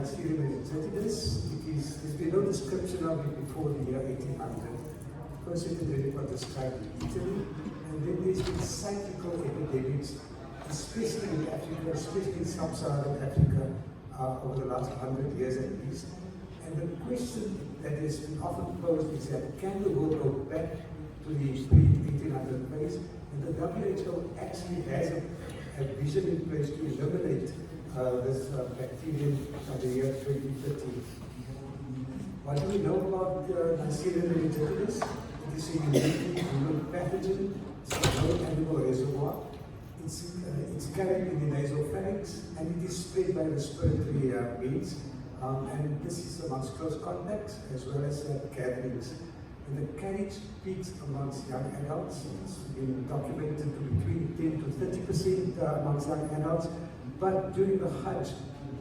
Syrian Exodus. There's been no description of it before the year 1800. First epidemic was described in Italy, and then there's been cyclical epidemics, especially in Africa, especially in sub-Saharan Africa, over the last 100 years at least. And the question that has been often posed is that can the world go back to the pre-1800 phase? And the WHO actually has a vision in place to eliminate this bacterium by the year 2030. What do we know about Syrian meningitis? It is a uniquely human pathogen. It's a known animal reservoir. It's carried in the nasopharynx, and it is spread by respiratory means. And this is amongst close contacts as well as gatherings. And the carriage peaks amongst young adults. It's been documented to be between 10 to 30% amongst young adults. But during the Hajj,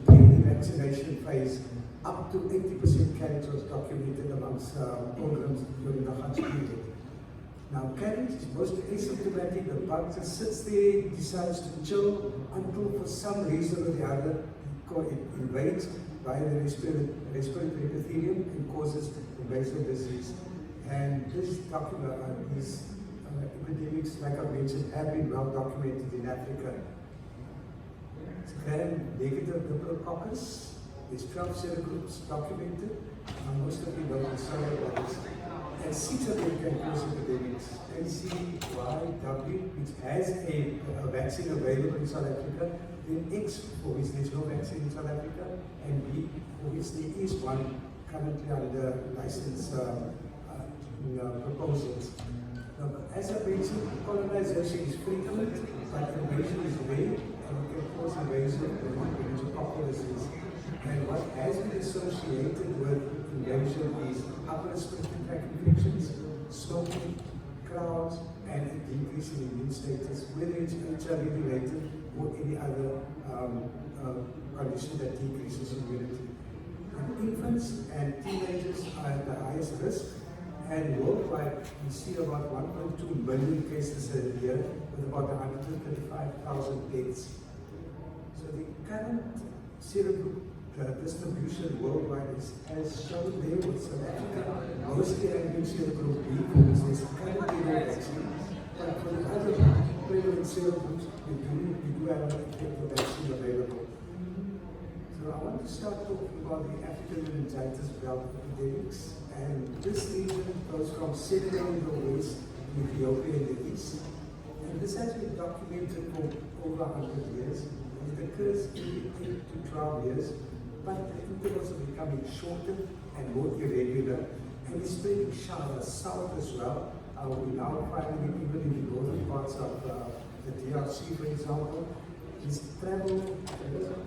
pre-vaccination phase, up to 80% carriage was documented amongst pilgrims during the Hajj period. Now, carriage is mostly asymptomatic. The bug just sits there, decides to chill until, for some reason or the other, it invades via the respiratory epithelium and causes invasive disease. And these epidemics, like I mentioned, have been well documented in Africa. It's gram-negative diplococcus. There's 12 serogroups documented. Most of you know the serobodies. And 6 of them can cause epidemics. NCYW, which has a vaccine available in South Africa, then X, for which there's no vaccine in South Africa, and B, for which there is one currently under license proposals. Now, as I mentioned, colonization is frequent, but invasion is rare, and it can cause invasion of meningococcal disease. And what has been associated with invasion is upper respiratory tract infections, smoking, crowds, and a decrease in immune status, whether it's HIV related or any other condition that decreases immunity. And infants and teenagers are at the highest risk, and worldwide we see about 1.2 million cases a year with about 135,000 deaths. So the current serogroup distribution worldwide is, as shown there with South Africa, mostly having serogroup B, because there's currently no vaccine. But for the other prevalent serogroups, we do have an effective vaccine available. So I want to start talking about the African meningitis belt epidemics. And this region goes from Senegal in the west to Ethiopia in the east. And this has been documented for over 100 years. And it occurs every 8 to 12 years. But the intervals are becoming shorter and more irregular. And it's spreading south as well. We now finding it even in the northern parts of the DRC, for example. It's travel,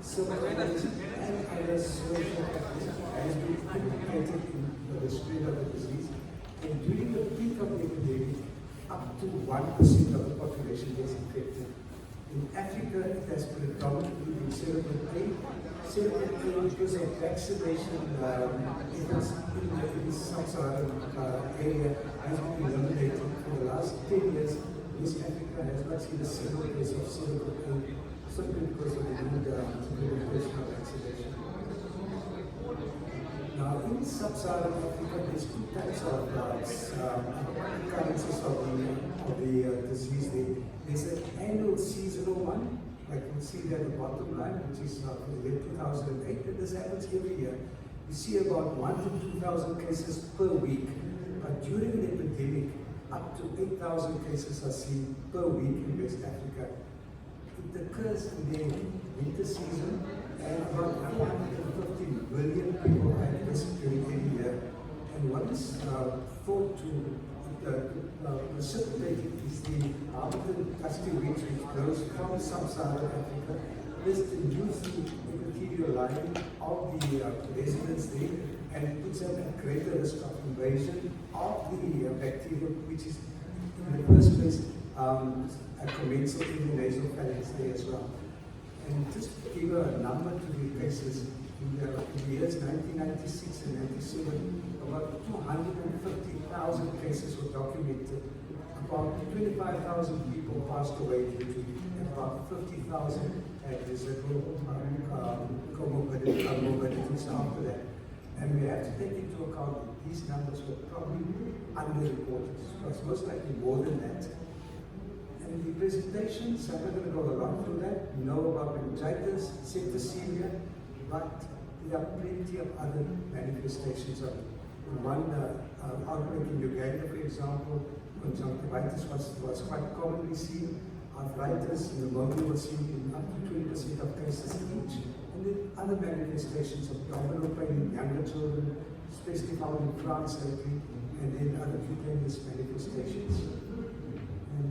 circulation, and other social factors has been implicated in the spread of the disease. And during the peak of the epidemic, up to 1% of the population gets infected. In Africa, it has predominantly been cerebral A. Cerebral A because of vaccination efforts in the sub-Saharan area has been eliminated for the last 10 years. West Africa has not seen a single case of cerebral A, simply because of the need implementation of vaccination. Now, in sub-Saharan Africa, there's 2 types of occurrences of the disease. There's an annual seasonal one, like you see there at the bottom line, which is for the year 2008, and this happens every year. You see about 1,000 to 2,000 cases per week, but during an epidemic, up to 8,000 cases are seen per week in West Africa. It occurs in the winter season, and about 150 million people are at risk during any year. And what is thought to precipitate it is the Arbutin dusty wheat, which grows from sub-Saharan Africa. This dilutes the epithelial lining of the residents there and puts them at greater risk of invasion of the bacteria, which is in the first place a commensal in the nasopharynx there as well. And just to give a number to the cases, in the years 1996 and 97, about 250,000 cases were documented. About 25,000 people passed away due to it, and about 50,000 had residual comorbidities after that. And we have to take into account that these numbers were probably underreported. It was most likely more than that. And the presentations, I'm not going to go along through that. You know about meningitis, septicemia, but there are plenty of other manifestations of it. One outbreak in Uganda, for example, conjunctivitis was quite commonly seen. Arthritis, pneumonia was seen in up to 20% of cases each. And then other manifestations of abdominal pain in younger children, especially found in France lately, and then other cutaneous manifestations. And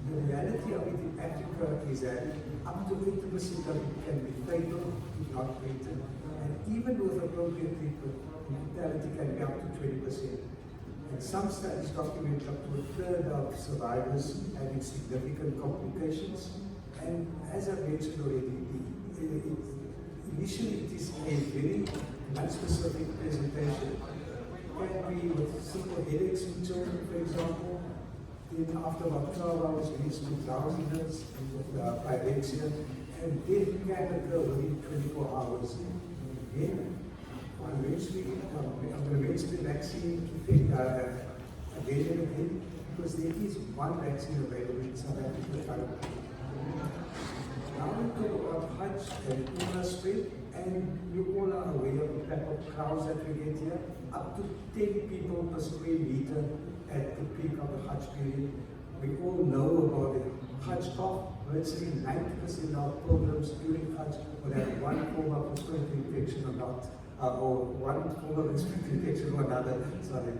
the reality of it in Africa is that up to 80% of it can be fatal, if not greater. And even with appropriate treatment, mortality can be up to 20%. And some studies document up to a third of survivors having significant complications. And as I mentioned already, initially it is a very non-specific presentation. It can be with simple headaches in children, for example. Then after about 12 hours, leads to drowsiness with pyrexia, and death can occur within 24 hours. Again, eventually, I'm going to mention the vaccine again and again, because there is one vaccine available in South Africa currently. Now we talk about Hajj and IMASA, and you all are aware of the type of crowds that we get here, up to 10 people per square meter at the peak of the Hajj period. We all know about the Hajj cough. Virtually 90% of pilgrims during Hajj will have one form of respiratory infection or not, or one form of respiratory infection or another, sorry.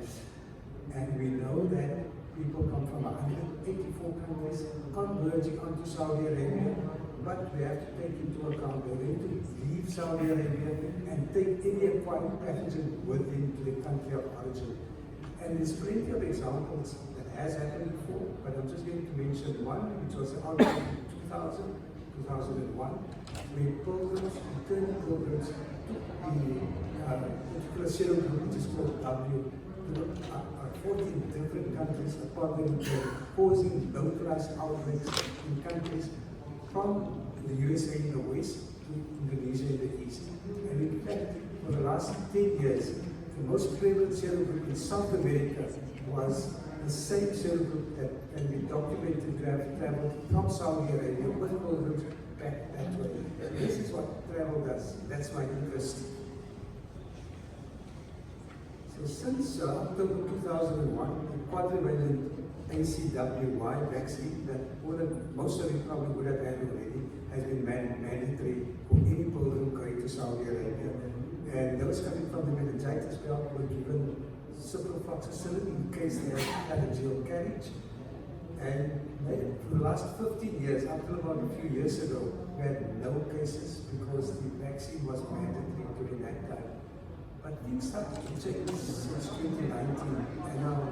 And we know that people come from 184 countries converging onto Saudi Arabia, but we have to take into account they're going to leave Saudi Arabia and take any acquired pathogen with them to the country of origin. And there's plenty of examples that has happened before, but I'm just going to mention one, which was outbreak in 2001, where pilgrims, returning pilgrims, took the particular serum group, which is called W, to 14 different countries upon them, causing localized outbreaks in countries from the USA in the west to Indonesia in the east. And in fact, for the last 10 years, the most prevalent serogroup in South America was the same serogroup that can be documented to have traveled from Saudi Arabia with pilgrims back that way. So this is what travel does. That's my interest. So since October 2001, the quadrivalent ACWY vaccine that most of you probably would have had already has been mandatory for any pilgrim going to Saudi Arabia. And those coming from the meningitis belt were given ciprofloxacin in case they had pharyngeal carriage. And for the last 15 years, up to about a few years ago, we had no cases because the vaccine was mandatory during that time. But things started to change since 2019, and I'll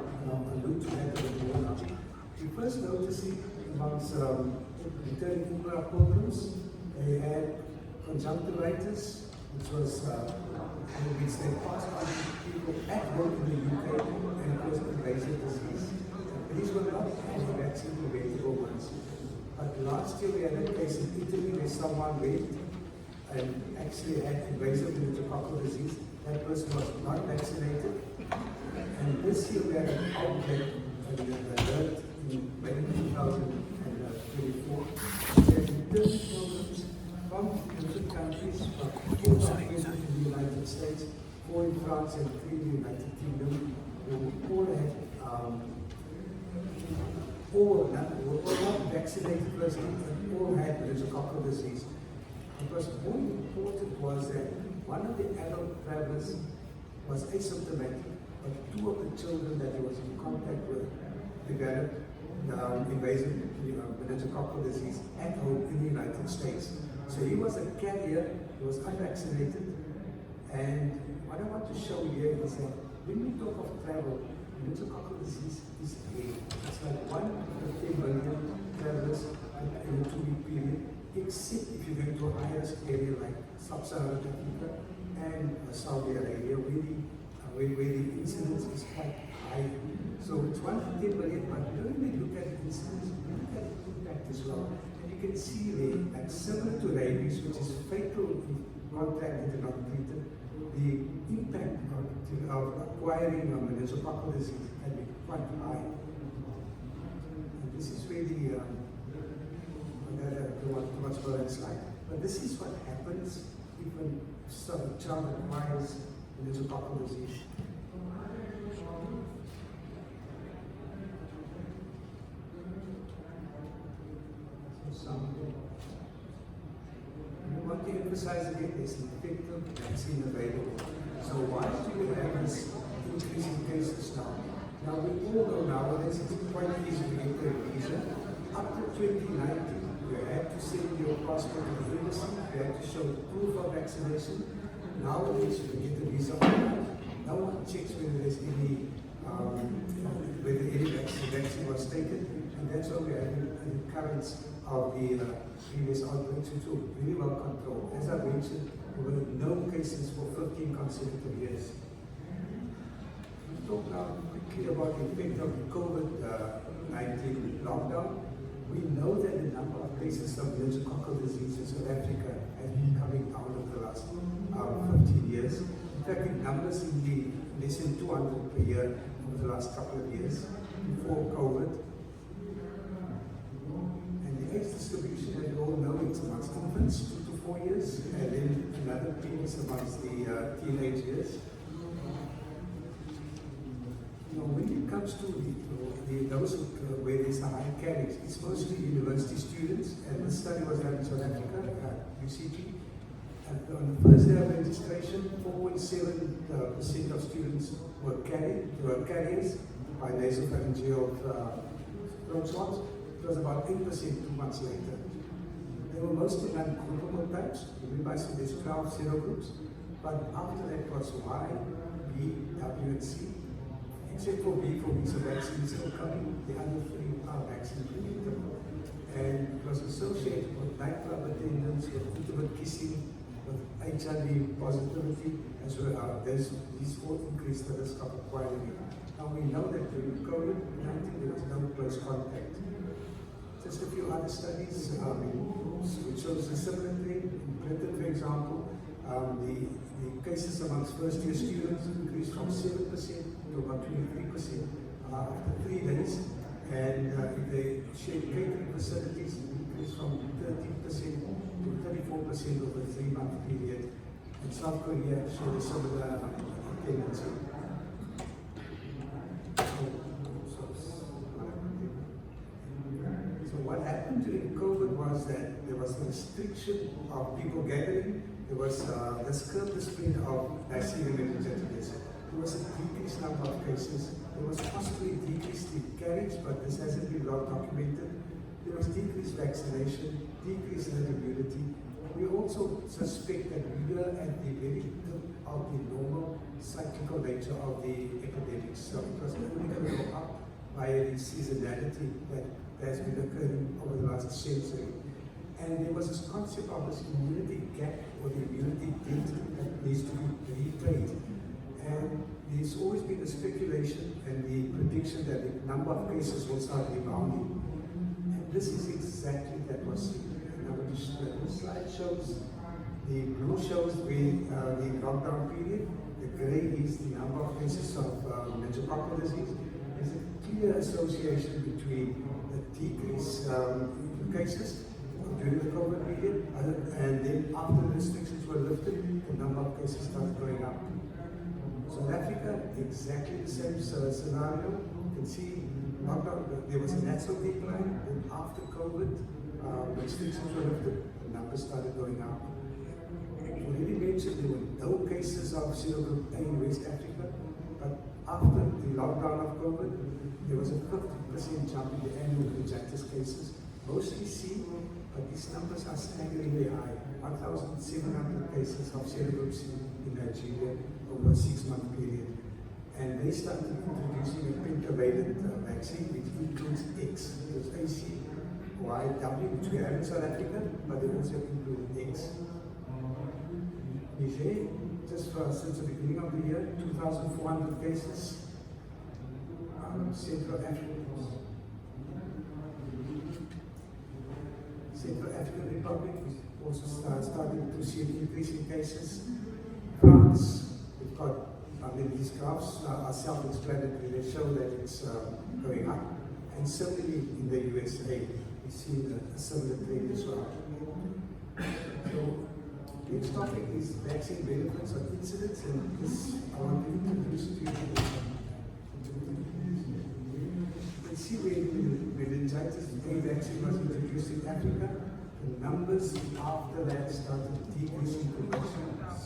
allude to that a bit more now. We first noticed it amongst returning Umrah pilgrims. They had conjunctivitis, which was which they passed on to people at home in the UK, and it was invasive disease. These were not vaccine preventable ones. But last year we had a case in Italy where someone went and actually had invasive meningococcal disease. That person was not vaccinated. And this year we had an outbreak alert in 2024. We had returned pilgrims from different countries, from 4 in the United States, 4 in France, and 3 in the United Kingdom, who all had were not vaccinated persons and all had meningococcal disease. What was more important was that one of the adult travelers was asymptomatic, but 2 of the children that he was in contact with developed invasive meningococcal disease at home in the United States. So he was a carrier, he was unvaccinated, and what I want to show here is that when we talk of travel, meningococcal disease is it's like 1 in 10 million travelers in a 2-week period, except if you go to a high-risk area like Sub-Saharan Africa and Saudi Arabia, where the incidence is quite high. So it's 1 to 10 million, but we don't really look at incidence, we look at impact as well. And you can see there that similar to rabies, which is fatal if contracted and not treated, the impact of acquiring meningococcal disease can be quite high. And this is really, too much for that slide. But this is what happens if a child acquires meningococcal disease. We want to emphasize again there's an effective vaccine available. So why do we have this increase in cases now? Now we all know nowadays it's quite easy to get a visa. Up to 2019, you had to send your passport to the embassy, you had to show proof of vaccination. Nowadays you can get a visa online. No one checks whether there's any vaccine was taken, and that's why we have an occurrence of the previous outbreaks, which were very well controlled. As I mentioned, there were no cases for 15 consecutive years. We'll talk now quickly about the effect of the COVID-19 lockdown. We know that the number of cases of meningococcal disease in South Africa has been coming down over the last 15 years. In fact, the numbers in the less than 200 per year over the last couple of years before COVID. And the age distribution, as we all know, it's amongst infants, 2 to 4 years, and then another piece amongst the teenage years. When it comes to those where there's a high carriage, it's mostly university students, and this study was done in South Africa, UCG. On the first day of registration, 4.7% of students were carriers by nasopharyngeal throat swabs. It was about 8% 2 months later. They were mostly non-groupable types. Remember I said there's 12 serogroups, but after that was Y, B, W, and C. Except for B, for visa vaccine is still coming, the other 3 are vaccine predictable. And it was associated with nightclub attendance, with intimate kissing, with HIV positivity, as well as these all increased the risk of acquiring it. Now we know that during COVID-19 there was no close contact. Just a few other studies which shows a similar trend. In Britain, for example, the cases amongst first-year students increased from 7% to about 23% after 3 days, and if they share catering facilities, it increased from 13% to 34% over a 3-month period. And South Korea showed a similar tendency. So what happened during COVID was that there was a restriction of people gathering. There was this curved spread of bacterial meningitis. There was a decreased number of cases. There was possibly a decrease in carriage, but this hasn't been well documented. There was decreased vaccination, decrease in immunity. We also suspect that we are at the very tip of the normal cyclical nature of the epidemic. So it was only going to go up via the seasonality that has been occurring over the last century. And there was this concept of this immunity gap or the immunity debt that needs to be repaid. And there's always been a speculation and the prediction that the number of cases will start rebounding. And this is exactly that was seen. This slide shows, the blue shows the lockdown period, the gray is the number of cases of meningococcal disease. There's a clear association between the decrease in cases during the COVID period, and then after the restrictions were lifted, the number of cases started going up. South Africa, exactly the same scenario. You can see lockdown, there was a natural decline, and after COVID, restrictions were lifted, the numbers started going up. I already mentioned there were no cases of serogroup A in West Africa, but after the lockdown of COVID, there was a 50% jump in the annual meningitis cases, mostly C, but these numbers are staggeringly high. 1,700 cases of serogroup C in Nigeria over a 6-month period. And they started introducing a pentavalent vaccine, which includes X. There's AC, Y, W, which we have in South Africa, but they also include X. Niger, just since the beginning of the year, 2,400 cases. Central African Republic is also starting to see an increase in cases. France, we've got, these graphs are self-explanatory, they show that it's going up. And similarly in the USA, we see a similar trend as well. So, the next topic is vaccine benefits and incidence, and this I want to introduce to you. You can see when meningitis A vaccine was introduced in Africa, the numbers after that started decreasing to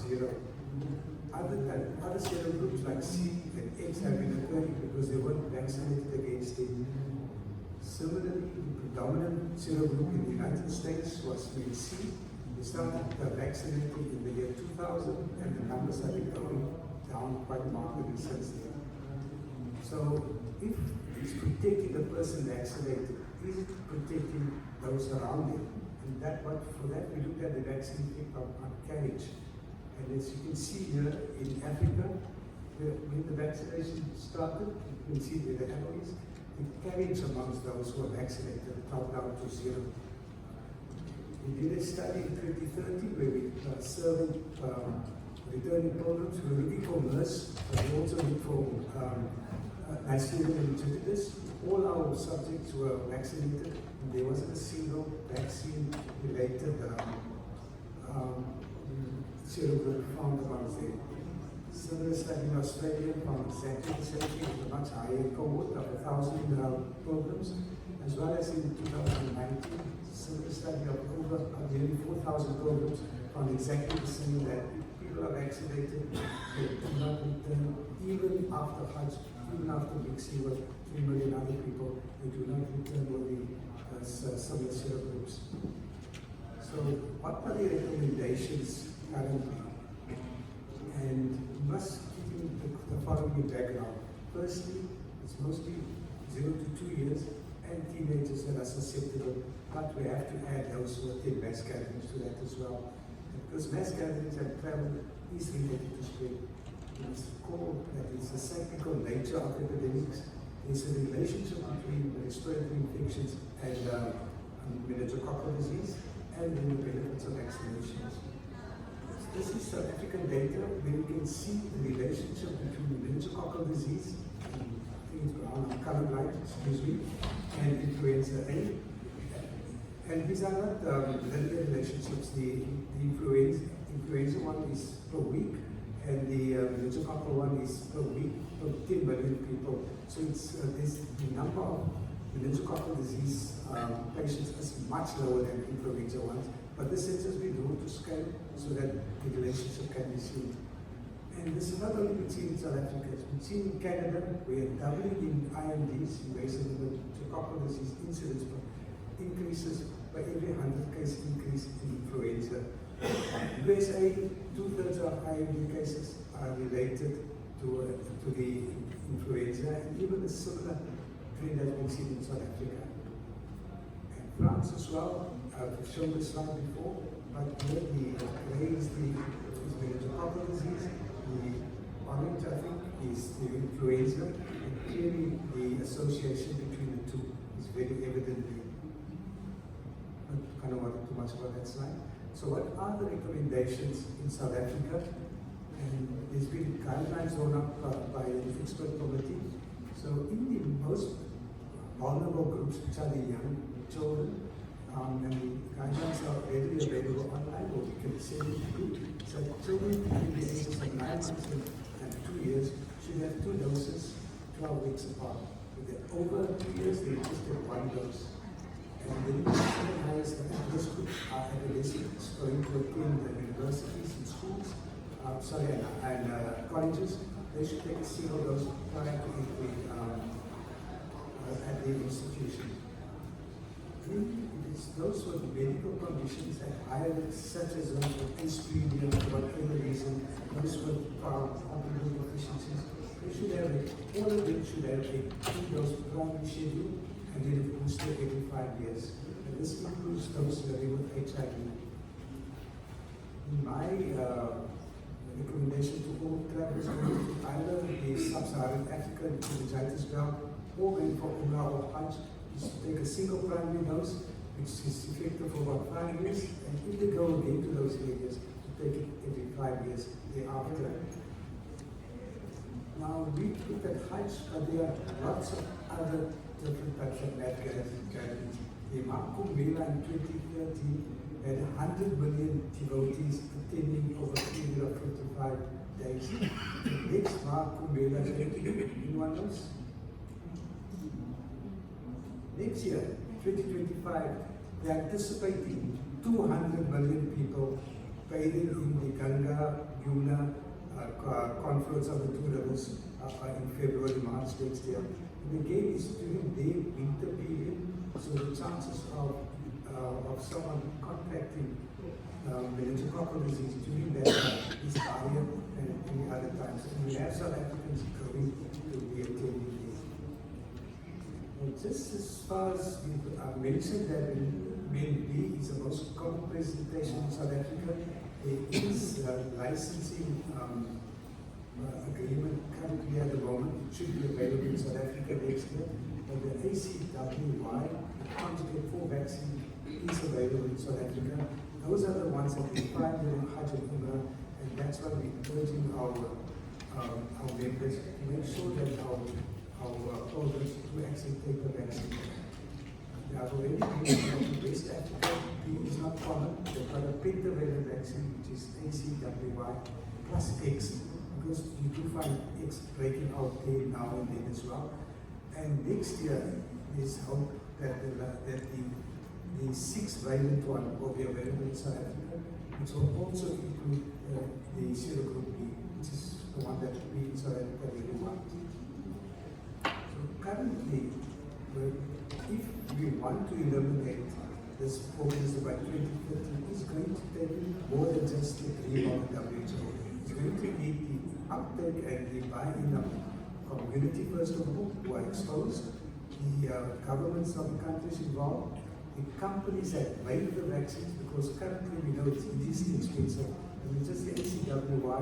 0. Other serogroups like C and X have been occurring because they weren't vaccinated against it. Similarly, the predominant serogroup in the United States was in C. We started vaccinating in the year 2000, and the numbers have been going down quite markedly since then. So, if it's protecting the person vaccinated, is it protecting those around them? And for that, we looked at the vaccine effect on carriage. And as you can see here in Africa, when the vaccination started, you can see where the arrow is, the carriage amongst those who were vaccinated dropped down to 0. We did a study in 2030 where we surveyed returning pilgrims. We were looking for MERS, but we also looked for Neisseria meningitis. All our subjects were vaccinated, and there wasn't a single vaccine-related serogroup found amongst them. Similar study in Australia found exactly the same thing with a much higher cohort of 1,000 pilgrims, as well as in 2019, similar study of over nearly 4,000 pilgrims found exactly the same, that people are vaccinated, they do not return, even after Hajj, even after Big C with 3 million other people, they do not return with the similar serogroups. So, what are the recommendations currently? And you must keep in the following background. Firstly, it's mostly 0 to 2 years and teenagers that are susceptible, but we have to add those who attend mass gatherings to that as well. And because mass gatherings and travel is related to spread, you must recall that it's the cyclical nature of epidemics. There's a relationship between respiratory infections and meningococcal disease, and then the benefits of vaccinations. This is South African data where you can see the relationship between meningococcal disease, I think it's brown on color light, excuse me, and influenza A. And these are not linear relationships. The influenza one is per week, and the meningococcal one is per week per 10 million people. So it's the number of meningococcal disease patients is much lower than influenza ones, but the census we do to scale so that the relationship can be seen. And this is not only been seen in South Africa, it's been seen in Canada, where doubling in IMDs, invasive meningococcal disease incidence increases by every 100 case increase in influenza. USA, 2/3 of IMD cases are related to the influenza, and even a similar trend has been seen in South Africa. And France as well, I've shown this slide before, but here the gray is meningococcal disease, the orange I think is the influenza, and clearly the association between the two is very evident. I don't want too much about that slide. So what are the recommendations in South Africa? And there's been guidelines drawn up by an expert committee. So in the most vulnerable groups, which are the young children, and the guidelines are readily available online, or you can send it to. So children between the ages of 9 months and 2 years should have 2 doses, 12 weeks apart. If they're over 2 years, they just get 1 dose. And then the highest at this group are adolescents going to attend the universities and schools, and colleges. They should take a single dose prior to entry at the institution. Then it's those with medical conditions at higher risk, such as those with ischemia for whatever reason, those with cognitive deficiencies, they should have all of them should have a 2-dose primary schedule, and then a booster every 5 years. And this includes those living with HIV. In my recommendation to all travelers to either the sub-Saharan African meningitis belt or going for Umrah or Hajj is to take a single primary dose, which is effective for about 5 years, and if they go again to those areas, to take it every 5 years thereafter. Now, we looked at Hajj, but there are lots of other different types of gatherings. The Kumbh Mela in 2013 had 100 million devotees attending over a period of 55 days. The next Kumbh Mela, anyone else? Next year, 2025, they are anticipating 200 million people bathing in the Ganga, Yamuna confluence of the two rivers in February, March next year. And again, it's during their winter period, so the chances of someone contracting meningococcal disease during that time is higher than any other times. And we have South Africans going to be attending this. And just as far as I mentioned that Main B is the most common presentation in South Africa, there is a licensing agreement currently at the moment. It should be available in South Africa next year. But the ACWY, the conjugate for vaccine, is available in South Africa. Those are the ones that we find during Hajj and Umrah, and that's why we're urging our members to make sure that our programs to actually take the vaccine. They have already been in West Africa. B is not common. They've got a pentavalent vaccine, which is ACWY plus X, because you do find X breaking out there now and then as well. And next year, there's hope that the 6-valent one will be available in South Africa, which will also include the serogroup B, which is the one that we in South Africa really want. So currently, if we want to eliminate this organism by 2030, it's going to take more than just the dream of the WHO. It's going to need the uptake and the buy-in of community, first of all, who are exposed, the governments of the countries involved, the companies that make the vaccines, because currently we know it is expensive. I mean, just the ACWY,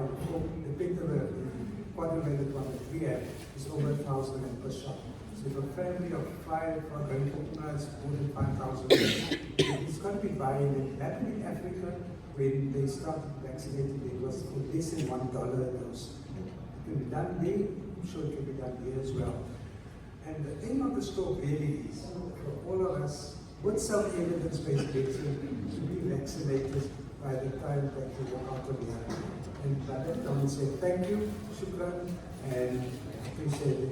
the pentavalent, the quadrivalent one that we have is over 1,000 per shot. So if a family of 5 are going to organize more than 5,000, it's got to be buying. And that in Africa, when they started vaccinating, it was for less than $1 a dose. It can be done there, I'm sure it can be done here as well. And the aim of the story really is for all of us, with some evidence-based medicine, to be vaccinated by the time that we are out of here. And by that, I want to say thank you, shukran, and appreciate it.